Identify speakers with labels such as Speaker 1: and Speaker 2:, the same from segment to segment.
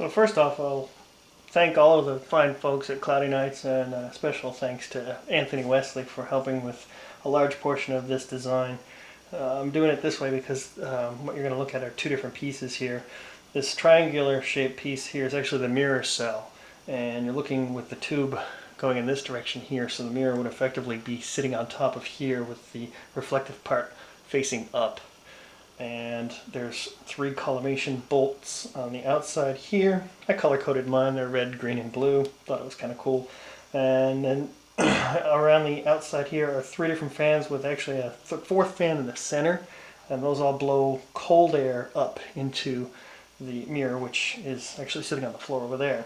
Speaker 1: So first off, I'll thank all of the fine folks at Cloudy Nights, and special thanks to Anthony Wesley for helping with a large portion of this design. I'm doing it this way because what you're going to look at are two different pieces here. This triangular shaped piece here is actually the mirror cell, and you're looking with the tube going in this direction here, so the mirror would effectively be sitting on top of here with the reflective part facing up. And there's 3 collimation bolts on the outside here. I color-coded mine. They're red, green, and blue. Thought it was kind of cool. And then around the outside here are 3 different fans with actually a 4th fan in the center, and those all blow cold air up into the mirror, which is actually sitting on the floor over there.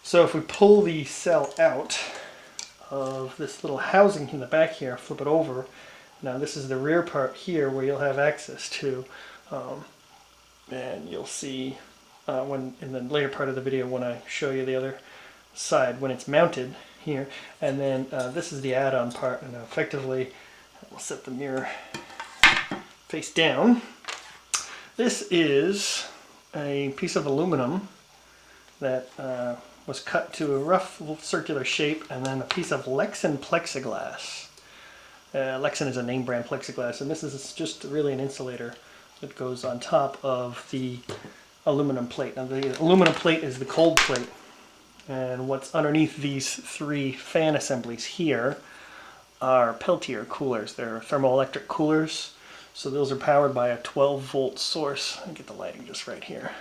Speaker 1: So if we pull the cell out of this little housing in the back here, flip it over. Now this is the rear part here where you'll have access to, and you'll see when in the later part of the video when I show you the other side when it's mounted here. And then this is the add-on part, and effectively we'll set the mirror face down. This is a piece of aluminum that was cut to a rough circular shape, and then a piece of Lexan plexiglass. Lexan is a name brand plexiglass, and this is just really an insulator that goes on top of the aluminum plate. Now the aluminum plate is the cold plate, and what's underneath these 3 fan assemblies here are Peltier coolers. They're thermoelectric coolers, so those are powered by a 12-volt source. Let me get the lighting just right here.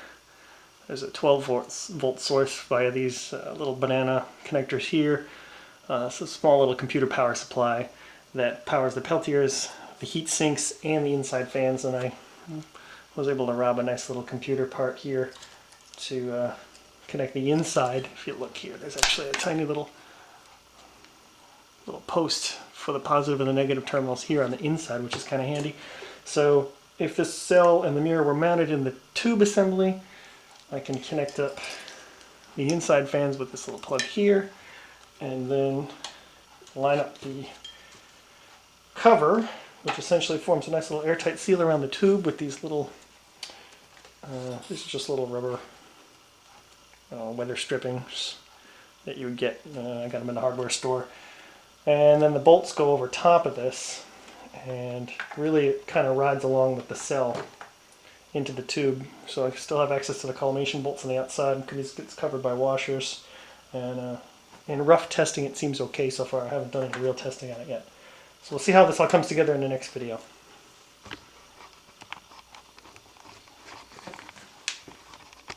Speaker 1: There's a 12-volt source via these little banana connectors here. It's a small little computer power supply that powers the Peltiers, the heat sinks, and the inside fans, and I was able to rob a nice little computer part here to connect the inside. If you look here, there's actually a tiny little post for the positive and the negative terminals here on the inside, which is kind of handy. So if this cell and the mirror were mounted in the tube assembly, I can connect up the inside fans with this little plug here, and then line up the cover, which essentially forms a nice little airtight seal around the tube with these little, these are just little rubber weather strippings that you would get. I got them in the hardware store. And then the bolts go over top of this, and really it kind of rides along with the cell into the tube. So I still have access to the collimation bolts on the outside because it's covered by washers. And in rough testing, it seems okay so far. I haven't done any real testing on it yet. So we'll see how this all comes together in the next video.